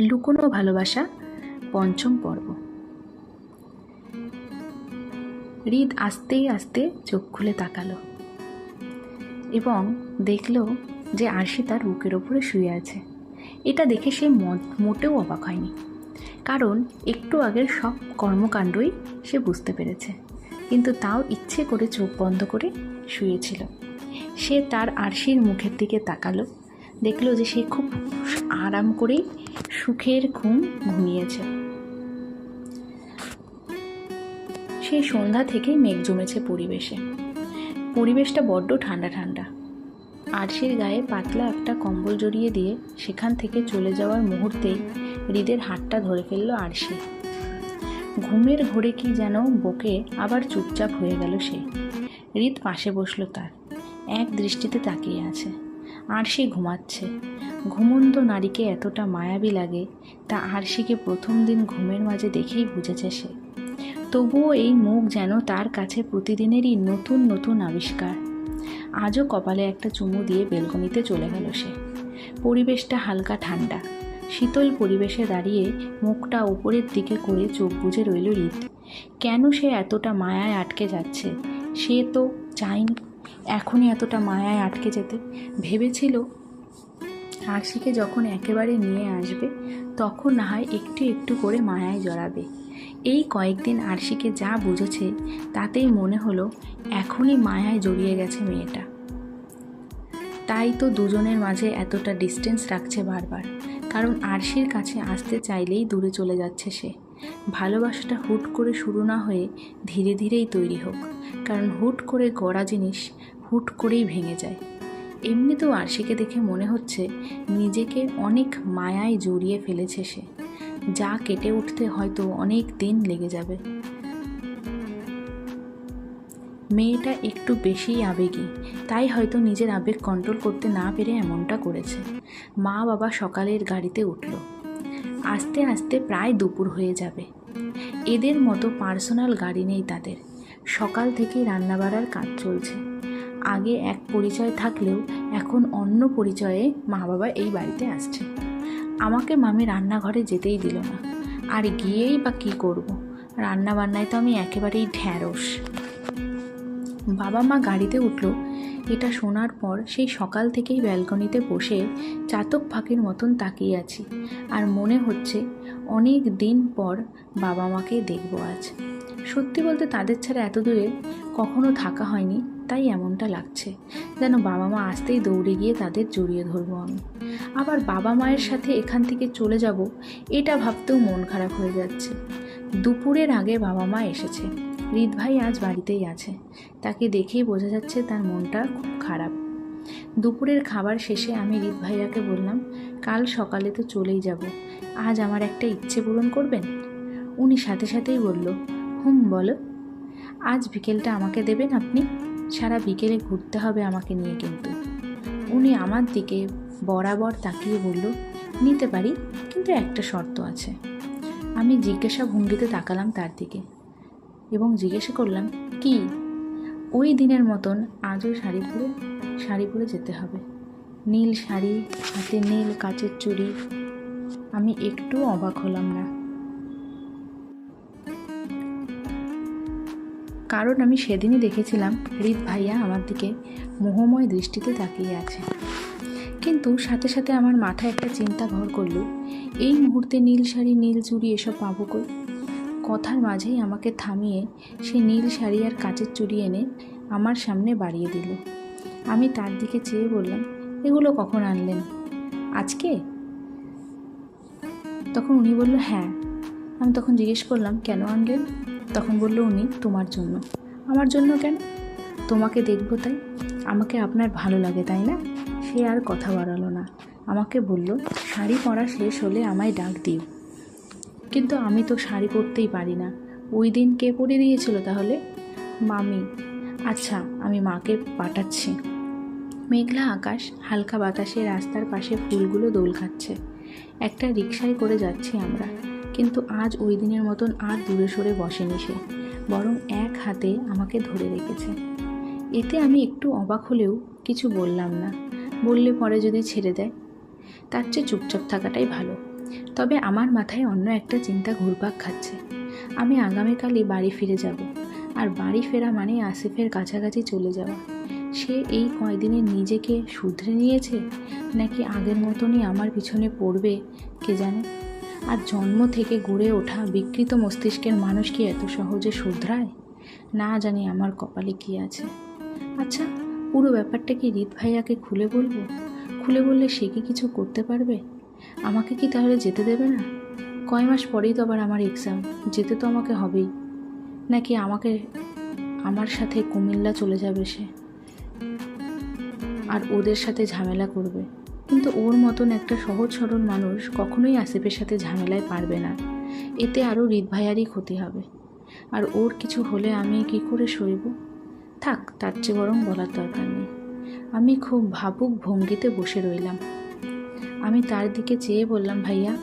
লুকোনো ভালোবাসা পঞ্চম পর্ব। হৃদ আস্তে আস্তে চোখ খুলে তাকালো এবং দেখল যে আরশি তার বুকের ওপরে শুয়ে আছে। এটা দেখে সে মোটেও অবাক হয়নি, কারণ একটু আগের সব কর্মকাণ্ডই সে বুঝতে পেরেছে, কিন্তু তাও ইচ্ছে করে চোখ বন্ধ করে শুয়েছিল। সে তার আরশির মুখের দিকে তাকালো, দেখলো যে সে খুব আরাম করেই সুখের ঘুম ঘুমিয়েছে। সেই সন্ধ্যা থেকেই মেঘ জমেছে পরিবেশটা বড্ড ঠান্ডা ঠান্ডা। আরশির গায়ে পাতলা একটা কম্বল জড়িয়ে দিয়ে সেখান থেকে চলে যাওয়ার মুহূর্তেই হৃদের হাতটা ধরে ফেলল আরশি। ঘুমের ঘোরে কি যেন বকে আবার চুপচাপ হয়ে গেল সে। হৃদ পাশে বসলো, তার এক দৃষ্টিতে তাকিয়ে আছে। আরশি ঘুমাচ্ছে। ঘুমন্ত নারীকে এতটা মায়াবী লাগে তা আরশিকে প্রথম দিন ঘুমের মাঝে দেখেই বুঝেছে সে। তবুও এই মুখ যেন তার কাছে প্রতিদিনেরই নতুন নতুন আবিষ্কার। আজও কপালে একটা চুমু দিয়ে বেলকনিতে চলে গেল সে। পরিবেশটা হালকা ঠান্ডা, শীতল পরিবেশে দাঁড়িয়ে মুখটা উপরের দিকে করে চোখ বুজে রইল হৃদ। কেন সে এতটা মায়ায় আটকে যাচ্ছে? সে তো চায়নি এখনই এতটা মায়ায় আটকে যেতে। ভেবেছিল আরশিকে যখন একেবারে নিয়ে আসবে তখন না হয় একটু একটু করে মায়ায় জড়াবে। এই কয়েকদিন আরশিকে যা বুঝেছে তাতেই মনে হলো এখনই মায়ায় জড়িয়ে গেছে মেয়েটা। তাই তো দুজনের মাঝে এতটা ডিস্টেন্স রাখছে বারবার, কারণ আরশির কাছে আসতে চাইলেই দূরে চলে যাচ্ছে সে। ভালোবাসাটা হুট করে শুরু না হয়ে ধীরে ধীরেই তৈরি হোক, কারণ হুট করে গড়া জিনিস হুট করেই ভেঙে যায়। এমনিতেও আরশিকে দেখে মনে হচ্ছে নিজেকে অনেক মায়ায় জড়িয়ে ফেলেছে সে, যা কেটে উঠতে হয়তো অনেক দিন লেগে যাবে। মেয়েটা একটু বেশিই আবেগী, তাই হয়তো নিজের আবেগ কন্ট্রোল করতে না পেরে এমনটা করেছে। মা বাবা সকালের গাড়িতে উঠল। আস্তে আস্তে প্রায় দুপুর হয়ে যাবে। এদের মতো পার্সোনাল গাড়ি নেই তাদের। সকাল থেকেই রান্নাবাড়ার কাজ চলছে। আগে এক পরিচয় থাকলেও এখন অন্য পরিচয়ে মা বাবা এই বাড়িতে আসছে। আমাকে মামি রান্নাঘরে যেতেই দিল না, আর গিয়েই বা কী করব? রান্নাবান্নায় তো আমি একেবারেই ঢ্যাঁড়স। বাবা মা গাড়িতে উঠল এটা শোনার পর সেই সকাল থেকেই ব্যালকনিতে বসে চাতক পাখির মতন তাকিয়ে আছি, আর মনে হচ্ছে অনেক দিন পর বাবা মাকে দেখব আজ। সত্যি বলতে তাদের ছাড়া এত দূরে কখনো থাকা হয়নি, তাই এমনটা লাগছে যেন বাবা মা আসতেই দৌড়ে গিয়ে তাদের জড়িয়ে ধরবো আমি। আবার বাবা মায়ের সাথে এখান থেকে চলে যাব এটা ভাবতেও মন খারাপ হয়ে যাচ্ছে। দুপুরের আগে বাবা মা এসেছে। হৃদ ভাই আজ বাড়িতেই আছে। তাকে দেখেই বোঝা যাচ্ছে তার মনটা খুব খারাপ। দুপুরের খাবার শেষে আমি হৃদ ভাইয়াকে বললাম, কাল সকালে তো চলেই যাব, আজ আমার একটা ইচ্ছে পূরণ করবেন? উনি সাথে সাথেই বলল, বলো। আজ বিকেলটা আমাকে দেবেন আপনি? সারা বিকেলে ঘুরতে হবে আমাকে নিয়ে। কিন্তু উনি আমার দিকে বরাবর তাকিয়ে বলল, নিতে পারি, কিন্তু একটা শর্ত আছে। আমি জিজ্ঞাসা ভঙ্গিতে তাকালাম তার দিকে এবং জিজ্ঞাসা করলাম, কি? ওই দিনের মতন আজও শাড়ি পরে যেতে হবে। নীল শাড়ি, হাতে নীল কাচের চুড়ি। আমি একটু অবাক হলাম না, কারণ আমি সেদিনই দেখেছিলাম হৃদ ভাইয়া আমার দিকে মোহময় দৃষ্টিতে তাকিয়ে আছে। কিন্তু সাথে সাথে আমার মাথায় একটা চিন্তা ভর করলো, এই মুহূর্তে নীল শাড়ি, নীল চুড়ি এসব পাবো কই? কথার মাঝেই আমাকে থামিয়ে সে নীল শাড়ি আর কাচের চুড়ি এনে আমার সামনে বাড়িয়ে দিল। আমি তার দিকে চেয়ে বললাম, এগুলো কখন আনলেন? আজকে? তখন উনি বলল, হ্যাঁ। আমি তখন জিজ্ঞেস করলাম, কেন আনলেন? তখন বলল উনি, তোমার জন্য। আমার জন্য কেন? তোমাকে দেখবো তাই। আমাকে আপনার ভালো লাগে তাই না? সে আর কথা বাড়ালো না, আমাকে বলল, শাড়ি পরা শেষ হলে আমায় ডাক দিও। কিন্তু আমি তো শাড়ি পরতেই পারি না। ওই দিন কে পরে দিয়েছিল তাহলে? মামি। আচ্ছা, আমি মাকে পাঠাচ্ছি। মেঘলা আকাশ, হালকা বাতাসে রাস্তার পাশে ফুলগুলো দোল খাচ্ছে। একটা রিকশায় করে যাচ্ছি আমরা, কিন্তু আজ ওই দিনের মতন আর দূরে সরে বসেনি সে, বরং এক হাতে আমাকে ধরে রেখেছে। এতে আমি একটু অবাক হলেও কিছু বললাম না। বললে পরে যদি ছেড়ে দেয়, তার চেয়ে চুপচাপ থাকাটাই ভালো। তবে আমার মাথায় অন্য একটা চিন্তা ঘুরপাক খাচ্ছে। আমি আগামীকালই বাড়ি ফিরে যাব, আর বাড়ি ফেরা মানে আসিফের কাছাকাছি চলে যাওয়া। সে এই কয়দিনে নিজেকে শুধরে নিয়েছে, নাকি আগের মতনই আমার পিছনে পড়বে কে জানে। আর জন্ম থেকে গড়ে ওঠা বিকৃত মস্তিষ্কের মানুষ কি এত সহজে শুধরায়? না জানি আমার কপালে কি আছে। আচ্ছা, পুরো ব্যাপারটা কি রিত ভাইয়াকে খুলে বলবো? খুলে বললে সে কি কিছু করতে পারবে? আমাকে কি তাহলে যেতে দেবে না? কয় মাস পরেই তো আবার আমার এক্সাম, যেতে তো আমাকে হবেই। নাকি আমার সাথে কুমিল্লা চলে যাবে সে, আর ওদের সাথে ঝামেলা করবে। কিন্তু ওর মতন একটা সহজ সরল মানুষ কখনোই আসিফের সাথে ঝামেলায় পারবে না। এতে আরও রিত ভাইয়ারই ক্ষতি হবে, আর ওর কিছু হলে আমি কি করে সইব? থাক, তার চেয়ে বরং বলার দরকার নেই। আমি খুব ভাবুক ভঙ্গিতে বসে রইলাম। আমি তার দিকে চেয়ে বললাম, ভাইয়া।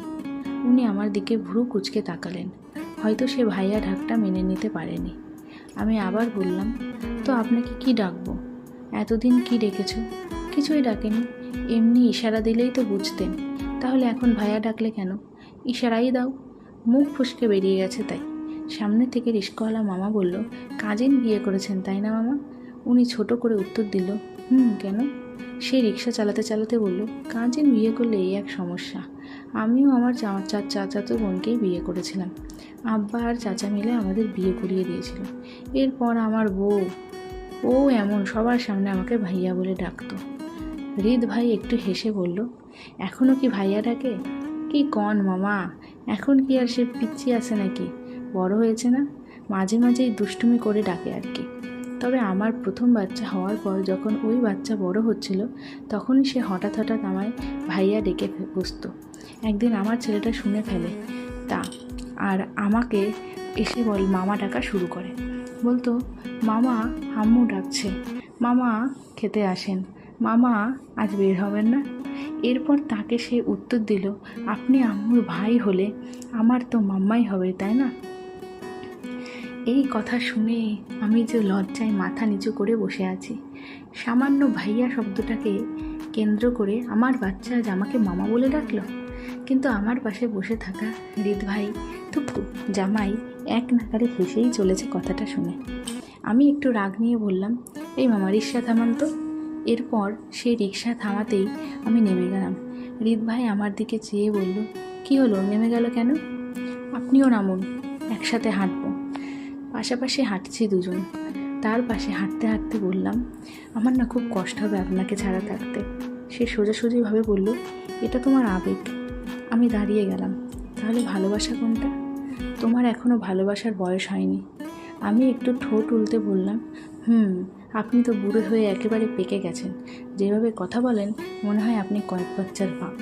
উনি আমার দিকে ভ্রু কুঁচকে তাকালেন। হয়তো সে ভাইয়া ডাকটা মেনে নিতে পারেনি। আমি আবার বললাম, তো আপনাকে কি ডাকবো? এতদিন কি ডেকেছ? কিছুই ডাকেনি, এমনি ইশারা দিলেই তো বুঝতেন। তাহলে এখন ভাইয়া ডাকলে কেন? ইশারাই দাও। মুখ ফুসকে বেরিয়ে গেছে তাই। সামনে থেকে রিস্কাওয়ালা মামা বলল, কাজিন বিয়ে করেছেন তাই না মামা? উনি ছোট করে উত্তর দিল, কেন? সে রিক্সা চালাতে চালাতে বলল, কাজিন বিয়ে করলে এই এক সমস্যা। আমিও আমার চাচাতো বোনকেই বিয়ে করেছিলাম। আব্বা আর চাচা মিলে আমাদের বিয়ে করিয়ে দিয়েছিল। এরপর আমার বউ, ও এমন সবার সামনে আমাকে ভাইয়া বলে ডাকতো। রিত ভাই একটু হেসে বলল, এখনও কি ভাইয়া ডাকে? কি কন মামা, এখন কি আর সে পিচ্ছি আছে নাকি? বড় হয়েছে না, মাঝে মাঝেই দুষ্টুমি করে ডাকে আর কি। তবে আমার প্রথম বাচ্চা হওয়ার পর যখন ওই বাচ্চা বড় হচ্ছিল, তখনই সে হঠাৎ আমায় ভাইয়া ডেকে বসত। একদিন আমার ছেলেটা শুনে ফেলে তা, আর আমাকে এসে মামা ডাকা শুরু করে। বলতো, মামা আম্মু ডাকছে, মামা খেতে আসেন, মামা আজ বের হবেন না? এরপর তাকে সে উত্তর দিল, আপনি আম্মুর ভাই হলে আমার তো মাম্মাই হবে, তাই না? এই কথা শুনে আমি যে লজ্জায় মাথা নিচু করে বসে আছি। সামান্য ভাইয়া শব্দটাকে কেন্দ্র করে আমার বাচ্চা আজ আমাকে মামা বলে ডাকলো। কিন্তু আমার পাশে বসে থাকা রিত ভাই টুকু জামাই এক নাগারে হেসেই চলেছে কথাটা শুনে। আমি একটু রাগ নিয়ে বললাম, এই মামা রিক্সা থামান তো। এরপর সেই রিক্সা থামাতেই আমি নেমে গেলাম। রিত ভাই আমার দিকে চেয়ে বলল, কি হলো, নেমে গেল কেন? আপনিও নামুন, একসাথে হাঁটবো। পাশাপাশি হাঁটছি দুজন। তার পাশে হাঁটতে হাঁটতে বললাম, আমার না খুব কষ্ট হবে আপনাকে ছাড়া থাকতে। সে সোজাসুজিভাবে বলল, এটা তোমার আবেগ। আমি দাঁড়িয়ে গেলাম। তাহলে ভালোবাসা কোনটা? তোমার এখনও ভালোবাসার বয়স হয়নি। আমি একটু ঠোঁট উল্টে বললাম, আপনি তো বুড়ো হয়ে একেবারে পেকে গেছেন। যেভাবে কথা বলেন মনে হয় আপনি কয়েক বাচ্চার বাপ।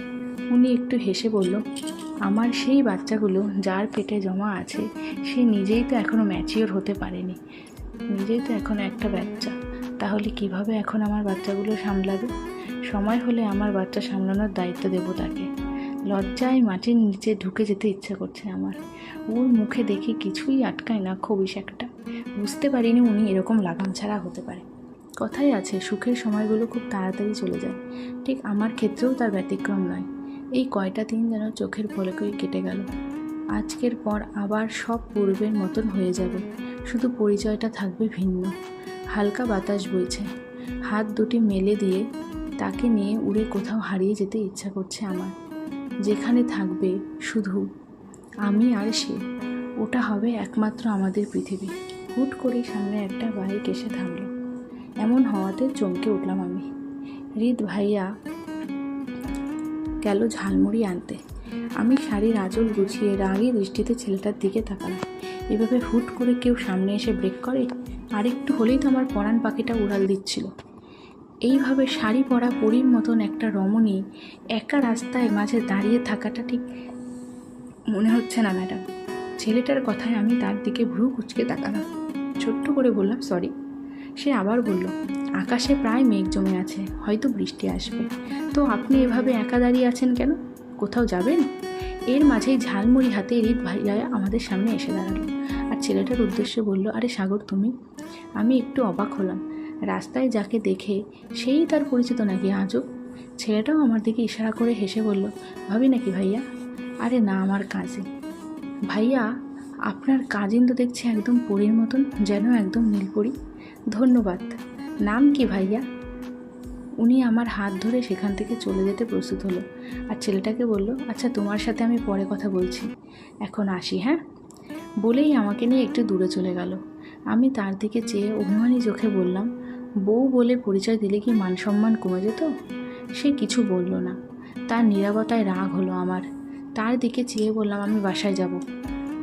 উনি একটু হেসে বলল, আমার সেই বাচ্চাগুলো যার পেটে জমা আছে সে নিজেই তো এখনও ম্যাচিওর হতে পারেনি, নিজেই তো এখনও একটা বাচ্চা। তাহলে কিভাবে এখন আমার বাচ্চাগুলো সামলাবে? সময় হলে আমার বাচ্চা সামলানোর দায়িত্ব দেব তাকে। লজ্জায় মাটির নিচে ঢুকে যেতে ইচ্ছা করছে আমার। ওর মুখে দেখি কিছুই আটকায় না, খবিশ একটা। বুঝতে পারিনি উনি এরকম লাগাম ছাড়া হতে পারে। কথাই আছে, সুখের সময়গুলো খুব তাড়াতাড়ি চলে যায়। ঠিক আমার ক্ষেত্রেও তার ব্যতিক্রম নয়। এই কয়টা দিন যেন চোখের পলকেই কেটে গেল। আজকের পর আবার সব পূর্বের মতন হয়ে যাবে, শুধু পরিচয়টা থাকবে ভিন্ন। হালকা বাতাস বইছে, হাত দুটি মেলে দিয়ে তাকে নিয়ে উড়ে কোথাও হারিয়ে যেতে ইচ্ছা করছে আমার। যেখানে থাকবে শুধু আমি আর সে, ওটা হবে একমাত্র আমাদের পৃথিবী। হুট করে সামনে একটা বাইক এসে থামলো। এমন হওয়াতে চমকে উঠলাম আমি। রিত ভাইয়া গেল ঝালমুড়ি আনতে। আমি শাড়ির আঁচল গুছিয়ে রাগী দৃষ্টিতে ছেলেটার দিকে তাকালাম। এভাবে হুট করে কেউ সামনে এসে ব্রেক করে? আরেকটু হলেই তো আমার পরাণ পাখিটা উড়াল দিচ্ছিল। এইভাবে শাড়ি পরা পরীর মতন একটা রমণী একা রাস্তায় মাঝে দাঁড়িয়ে থাকাটা ঠিক মনে হচ্ছে না ম্যাডাম। ছেলেটার কথায় আমি তার দিকে ভ্রু কুঁচকে তাকালাম। ছোট্ট করে বললাম, সরি। সে আবার বলল, আকাশে প্রায় মেঘ জমে আছে, হয়তো বৃষ্টি আসবে। তো আপনি এভাবে একা দাঁড়িয়ে আছেন কেন? কোথাও যাবেন? এর মাঝেই ঝালমুড়ি হাতে রিত ভাইয়া আমাদের সামনে এসে দাঁড়ালো আর ছেলেটার উদ্দেশ্যে বলল, আরে সাগর তুমি? আমি একটু অবাক হলাম। রাস্তায় যাকে দেখে সেই তার পরিচিত নাকি আজও? ছেলেটাও আমার দিকে ইশারা করে হেসে বলল, ভাবি নাকি ভাইয়া? আরে না, আমার কাজিন। ভাইয়া, আপনার কাজিন তো দেখছি একদম পরীর মতন, যেন একদম নীলপরী। ধন্যবাদ। নাম কি ভাইয়া? উনি আমার হাত ধরে সেখান থেকে চলে যেতে প্রস্তুত হলো, আর ছেলেটাকে বলল, আচ্ছা তোমার সাথে আমি পরে কথা বলছি, এখন আসি, হ্যাঁ। বলেই আমাকে নিয়ে একটু দূরে চলে গেল। আমি তার দিকে চেয়ে অভিমানী চোখে বললাম, বউ বলে পরিচয় দিলে কি মান সম্মান কমে যেত? সে কিছু বলল না। তার নীরবতায় রাগ হলো আমার। তার দিকে চেয়ে বললাম, আমি বাসায় যাব।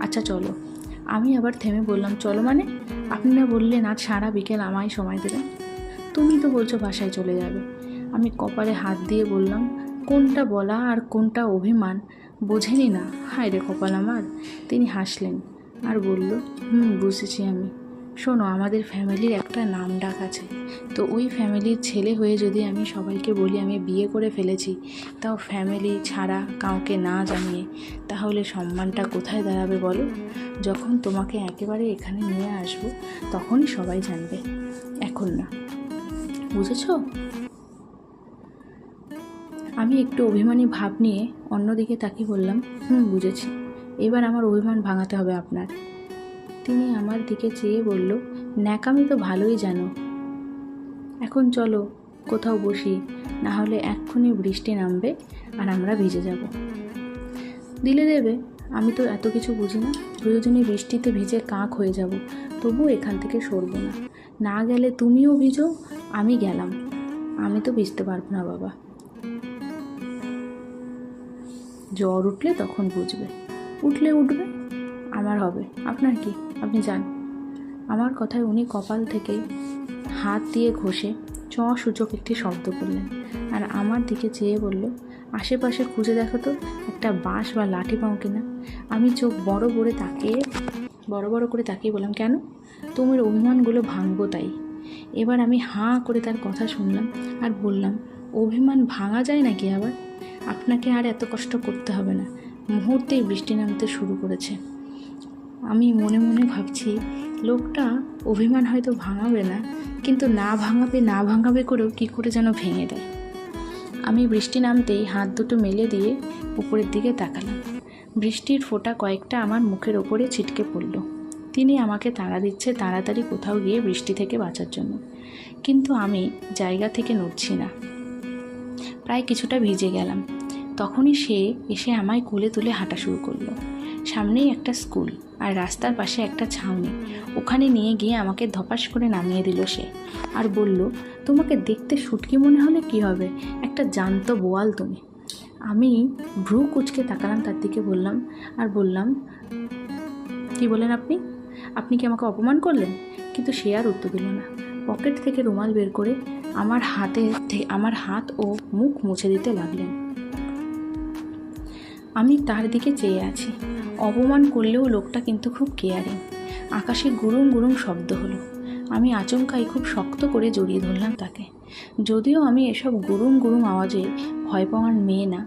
আচ্ছা চলো। আমি আবার থেমে বললাম, চলো মানে? আপনি না বললেন আজ সারা বিকেল আমায় সময় দেবেন? তুমি তো বলছো বাসায় চলে যাবে। আমি কপালে হাত দিয়ে বললাম, কোনটা বলা আর কোনটা অভিমান বোঝেনি না। হায় রে কপাল আমার। তিনি হাসলেন আর বলল, বুঝেছি আমি। শোনো, আমাদের ফ্যামিলির একটা নাম ডাক আছে, তো ওই ফ্যামিলির ছেলে হয়ে যদি আমি সবাইকে বলি আমি বিয়ে করে ফেলেছি, তাও ফ্যামিলি ছাড়া কাউকে না জানিয়ে, তাহলে সম্মানটা কোথায় দাঁড়াবে বলো? যখন তোমাকে একেবারে এখানে নিয়ে আসবো তখনই সবাই জানবে, এখন না। বুঝেছ? আমি একটু অভিমানী ভাব নিয়ে অন্যদিকে তাকিয়ে বললাম, বুঝেছি। এবার আমার অভিমান ভাঙাতে হবে আপনার। তিনি আমার দিকে চেয়ে বলল, ন্যাকামি তো ভালোই জানো। এখন চলো কোথাও বসি, না হলে এক্ষুনি বৃষ্টি নামবে আর আমরা ভিজে যাব। দিলে দেবে, আমি তো এত কিছু বুঝি না। প্রয়োজনে বৃষ্টিতে ভিজে কাক হয়ে যাব, তবুও এখান থেকে সরব না। না গেলে তুমিও ভিজো, আমি গেলাম। আমি তো ভিজতে পারবো না বাবা। জ্বর উঠলে তখন বুঝবে। উঠলে উঠবে, আমার হবে, আপনার কি? আপনি যান। আমার কথায় উনি কপাল থেকে হাত দিয়ে ঘষে সূচক একটি শব্দ করলেন, আর আমার দিকে চেয়ে বলল, আশেপাশে খুঁজে দেখো তো একটা বাঁশ বা লাঠি পাও কিনা। আমি চোখ বড় করে তাকিয়ে বললাম, কেন? তোমার অভিমানগুলো ভাঙবো তাই। এবার আমি হাঁ করে তার কথা শুনলাম আর বললাম, অভিমান ভাঙা যায় নাকি আবার? আপনাকে আর এত কষ্ট করতে হবে না। মুহূর্তেই বৃষ্টি নামতে শুরু করেছে। আমি মনে মনে ভাবছি, লোকটা অভিমান হয়তো ভাঙাবে না, কিন্তু না ভাঙাবে করেও কী করে যেন ভেঙে দেয়। আমি বৃষ্টি নামতেই হাত দুটো মেলে দিয়ে উপরের দিকে তাকালাম। বৃষ্টির ফোঁটা কয়েকটা আমার মুখের ওপরে ছিটকে পড়ল। তিনি আমাকে তাড়া দিচ্ছে তাড়াতাড়ি কোথাও গিয়ে বৃষ্টি থেকে বাঁচার জন্য, কিন্তু আমি জায়গা থেকে নড়ছি না। প্রায় কিছুটা ভিজে গেলাম। তখনই সে এসে আমায় কোলে তুলে হাঁটা শুরু করলো। সামনেই একটা স্কুল আর রাস্তার পাশে একটা ছাউনি, ওখানে নিয়ে গিয়ে আমাকে ধপাস করে নামিয়ে দিল সে, আর বলল, তোমাকে দেখতে শুটকি মনে হলে কি হবে, একটা জ্যান্ত বোয়াল তুমি। আমি ভ্রু কুঁচকে তাকালাম তার দিকে, বললাম, কি বলেন আপনি? আপনি কি আমাকে অপমান করলেন? কিন্তু সে আর উত্তর দিল না। পকেট থেকে রুমাল বের করে আমার হাত ও মুখ মুছে দিতে লাগলেন। আমি তার দিকে চেয়ে আছি। অপমান করলেও লোকটা কিন্তু খুব কেয়ারিং। আকাশে গুরুম গুরুম শব্দ হলো। আমি আচমকাই খুব শক্ত করে জড়িয়ে ধরলাম তাকে। যদিও আমি এসব গুরুম গুরুম আওয়াজে ভয় পাওয়ার মেয়ে না,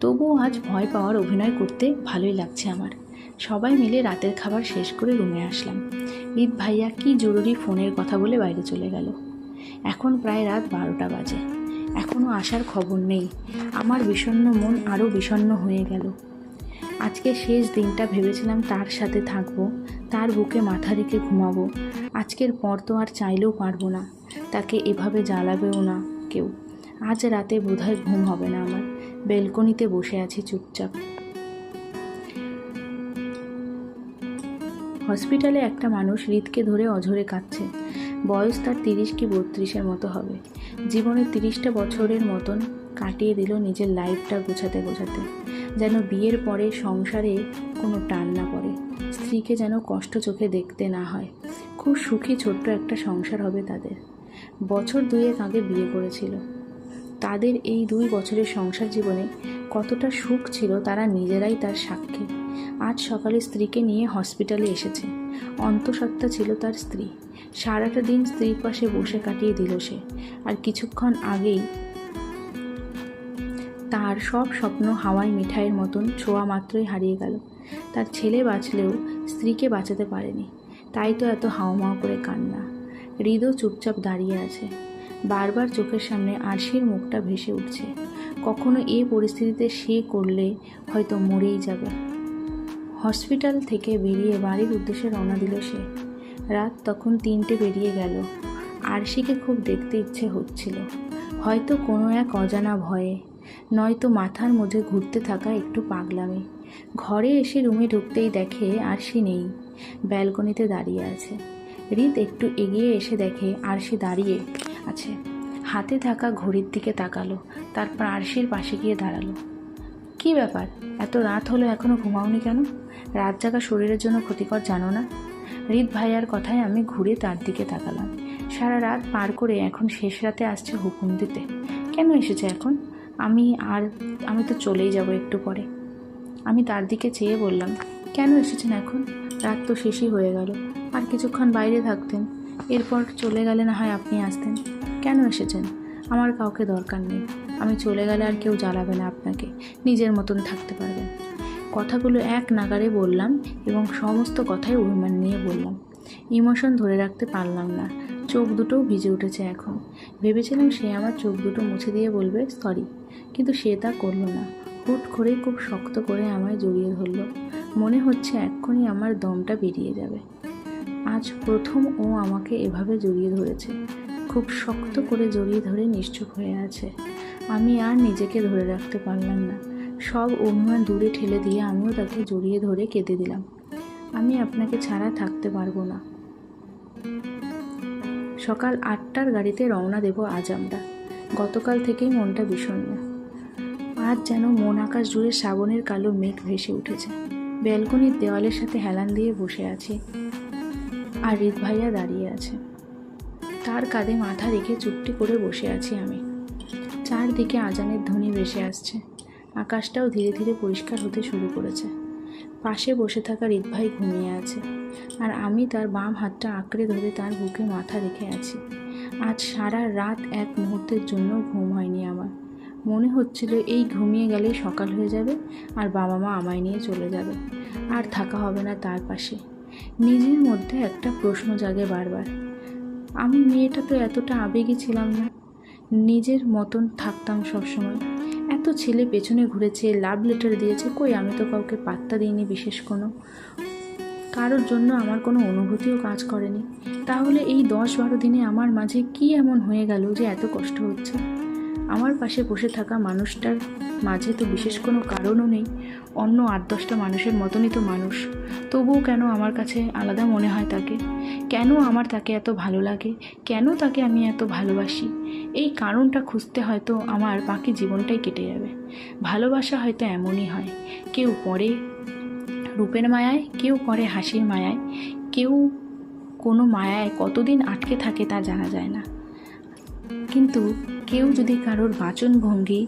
তবুও আজ ভয় পাওয়ার অভিনয় করতে ভালোই লাগছে আমার। সবাই মিলে রাতের খাবার শেষ করে রুমে আসলাম। ঈদ ভাইয়া কি জরুরি ফোনের কথা বলে বাইরে চলে গেল। এখন প্রায় রাত 12টা বাজে। এখনও আসার খবর নেই। আমার বিষণ্ণ মন আরও বিষণ্ণ হয়ে গেল। আজকে শেষ দিনটা ভেবেছিলাম তার সাথে থাকবো, তার বুকে মাথা রেখে ঘুমাবো। আজকের পর তো আর চাইলেও পারবো না, তাকে এভাবে জ্বালাবেও না কেউ। আজ রাতে বোধহয় ঘুম হবে না আমার। বেলকনিতে বসে আছি চুপচাপ। হসপিটালে একটা মানুষ হৃদকে ধরে অঝরে কাঁদছে। বয়স তার 30 কি 32-এর মতো হবে। জীবনের 30টা বছরের মতন কাটিয়ে দিল নিজের লাইফটা গোছাতে গোছাতে, যেন বিয়ের পরে সংসারে কোনো টান না পড়ে, স্ত্রীকে যেন কষ্ট চোখে দেখতে না হয়। খুব সুখী ছোট্ট একটা সংসার হবে তাদের। বছর 2 আগে বিয়ে করেছিল। তাদের এই 2 বছরের সংসার জীবনে কতটা সুখ ছিল তারা নিজেরাই তার সাক্ষী। আজ সকালে স্ত্রীকে নিয়ে হসপিটালে এসেছে। অন্তঃসত্ত্বা ছিল তার স্ত্রী। সারাটা দিন স্ত্রীর পাশে বসে কাটিয়ে দিল সে। আর কিছুক্ষণ আগেই তার সব স্বপ্ন হাওয়ায় মিঠাইয়ের মতন ছোঁয়া মাত্রই হারিয়ে গেল। তার ছেলে বাঁচলেও স্ত্রীকে বাঁচাতে পারেনি, তাই তো এত হাওমাও করে কান্না। হৃদও চুপচাপ দাঁড়িয়ে আছে। বারবার চোখের সামনে আরশির মুখটা ভেসে উঠছে। কখনো এই পরিস্থিতিতে সে করলে হয়তো মরেই যাবে। হসপিটাল থেকে বেরিয়ে বাড়ির উদ্দেশ্যে রওনা দিল সে। রাত তখন 3টে পেরিয়ে গেল। আরশিকে খুব দেখতে ইচ্ছে হচ্ছিল, হয়তো কোনো এক অজানা ভয়ে, নয়তো মাথার মধ্যে ঘুরতে থাকা একটু পাগলামি। ঘরে এসে রুমে ঢুকতেই দেখে আরশি নেই, ব্যালকনিতে দাঁড়িয়ে আছে। রিত একটু এগিয়ে এসে দেখে আরশি দাঁড়িয়ে আছে, হাতে থাকা ঘড়ির দিকে তাকালো, তারপর আরশির পাশে গিয়ে দাঁড়ালো। কী ব্যাপার, এত রাত হলো এখনও ঘুমাওনি কেন? রাত জাগা শরীরের জন্য ক্ষতিকর জানো না? রিত ভাইয়ার কথায় আমি ঘুরে তার দিকে তাকালাম। সারা রাত পার করে এখন শেষ রাতে আসছে হুকুম দিতে। কেন এসেছে এখন? আমি তো চলেই যাব একটু পরে। আমি তার দিকে চেয়ে বললাম, কেন এসেছেন এখন? রাত তো শেষই হয়ে গেল, আর কিছুক্ষণ বাইরে থাকতেন, এরপর চলে গেলে না হয় আপনি আসতেন। কেন এসেছেন? আমার কাউকে দরকার নেই, আমি চলে গেলে আর কেউ জ্বালাবে না আপনাকে, নিজের মতন থাকতে পারবেন। কথাগুলো এক নাগারে বললাম এবং সমস্ত কথাই অভিমান নিয়ে বললাম। ইমোশন ধরে রাখতে পারলাম না, চোখ দুটোও ভিজে উঠেছে এখন। ভেবেছিলাম সে আমার চোখ দুটো মুছে দিয়ে বলবে সরি, কিন্তু সে তা করলো না। হুট করে খুব শক্ত করে আমায় জড়িয়ে ধরলো, মনে হচ্ছে এক্ষুনি আমার দমটা বেরিয়ে যাবে। আজ প্রথম ও আমাকে এভাবে জড়িয়ে ধরেছে, খুব শক্ত করে জড়িয়ে ধরে নিশ্চুপ হয়ে আছে। আমি আর নিজেকে ধরে রাখতে পারলাম না, সব অভিমান দূরে ঠেলে দিয়ে আমিও তাকে জড়িয়ে ধরে কেঁদে দিলাম। আমি আপনাকে ছাড়া থাকতে পারবো না। সকাল 8টার গাড়িতে রওনা দেব আজ আমরা। গতকাল থেকেই মনটা বিষণ্ণ। আজ যেন মন আকাশ জুড়ে শ্রাবণের কালো মেঘ ভেসে উঠেছে। ব্যালকনির দেওয়ালের সাথে হেলান দিয়ে বসে আছি, আর রিত ভাইয়া দাঁড়িয়ে আছে। তার কাঁধে মাথা রেখে চুপটি করে বসে আছি আমি। চারদিকে আজানের ধ্বনি ভেসে আসছে, আকাশটাও ধীরে ধীরে পরিষ্কার হতে শুরু করেছে। পাশে বসে থাকা রিত ভাই ঘুমিয়ে আছে, আর আমি তার বাম হাতটা আঁকড়ে ধরে তার বুকে মাথা রেখে আছি। আজ সারা রাত এক মুহূর্তের জন্য ঘুম হয়নি আমার। মনে হচ্ছিল এই ঘুমিয়ে গেলে সকাল হয়ে যাবে আর বাবা মা আমায় নিয়ে চলে যাবে, আর থাকা হবে না তার পাশে। নিজের মধ্যে একটা প্রশ্ন জাগে বারবার, আমি মেয়েটা তো এতটা আবেগী ছিলাম না, নিজের মতন থাকতাম সবসময়। এত ছেলে পেছনে ঘুরেছে, লাভ লেটার দিয়েছে, কই আমি তো কাউকে পাত্তা দিইনি, বিশেষ কারোর জন্য আমার কোনো অনুভূতিও কাজ করেনি। তাহলে এই 10-12 দিনে আমার মাঝে কি এমন হয়ে গেল যে এত কষ্ট হচ্ছে? আমার পাশে বসে থাকা মানুষটার মাঝে তো বিশেষ কোনো কারণও নেই, অন্য 8-10টা মানুষের মতনই তো মানুষ, তবুও কেন আমার কাছে আলাদা মনে হয় তাকে? কেন আমার তাকে এত ভালো লাগে? কেন তাকে আমি এত ভালোবাসি? এই কারণটা খুঁজতে হয়তো আমার বাকি জীবনটাই কেটে যাবে। ভালোবাসা হয়তো এমনই হয়, কেউ পড়ে রূপের মায়ায়, কেউ পড়ে হাসির মায়ায়, কেউ কোনো মায়ায় কতদিন আটকে থাকে তা জানা যায় না। কিন্তু কেউ যদি কারোর বাচনভঙ্গি,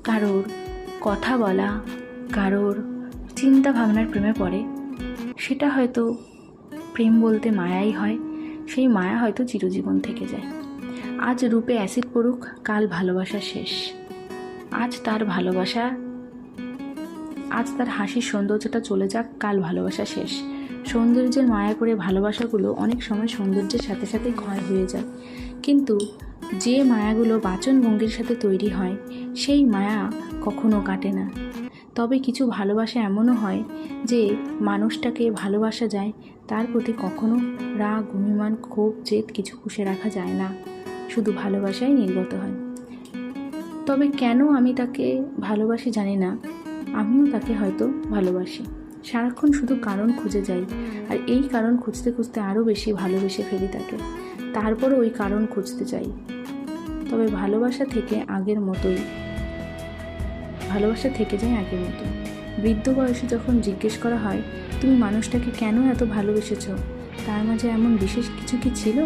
কারোর কথা বলা, কারোর চিন্তা ভাবনার প্রেমে পড়ে, সেটা হয়তো প্রেম বলতে মায়াই হয়। সেই মায়া হয়তো চিরজীবন থেকে যায়। আজ রূপে অ্যাসিড পড়ুক, কাল ভালোবাসা শেষ। আজ তার হাসির সৌন্দর্যটা চলে যাক, কাল ভালোবাসা শেষ। সৌন্দর্যের মায়া করে ভালোবাসাগুলো অনেক সময় সৌন্দর্যের সাথে সাথে ক্ষয় হয়ে যায়, কিন্তু যে মায়াগুলো বাচনভঙ্গির সাথে তৈরি হয় সেই মায়া কখনো কাটে না। তবে কিছু ভালোবাসা এমনও হয় যে মানুষটাকে ভালোবাসা যায়, তার প্রতি কখনো রাগ, অভিমান, ক্ষোভ, জেদ কিছু পুষে রাখা যায় না, শুধু ভালোবাসাই নির্গত হয়। তবে কেন আমি তাকে ভালোবাসি জানি না, আমিও তাকে হয়তো ভালোবাসি। সারাক্ষণ শুধু কারণ খুঁজে যাই, আর এই কারণ খুঁজতে খুঁজতে আরও বেশি ভালোবেসে ফেলি তাকে। তারপরও ওই কারণ খুঁজতে চাই। তবে ভালোবাসা থেকে যায় আগের মতোই। বৃদ্ধ বয়সে যখন জিজ্ঞেস করা হয় তুমি মানুষটাকে কেন এত ভালোবেসেছ, তার মাঝে এমন বিশেষ কিছু কি ছিল,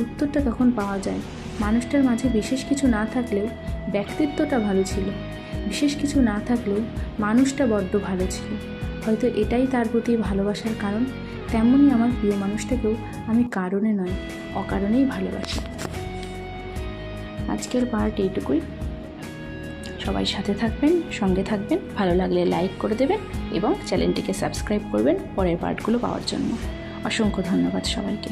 উত্তরটা তখন পাওয়া যায় মানুষটার মাঝে বিশেষ কিছু না থাকলেও ব্যক্তিত্বটা ভালো ছিল, বিশেষ কিছু না থাকলেও মানুষটা বড্ড ভালো ছিল। হয়তো এটাই তার প্রতি ভালোবাসার কারণ। তেমনই আমার প্রিয় মানুষটাকেও আমি কারণে নয়, অকারণেই ভালোবাসি। আজকের পার্ট এইটুকুই। সবাই সাথে থাকবেন, সঙ্গে থাকবেন, ভালো লাগলে লাইক করে দেবেন এবং চ্যানেলটিকে সাবস্ক্রাইব করবেন পরের পার্টগুলো পাওয়ার জন্য। অসংখ্য ধন্যবাদ সবাইকে।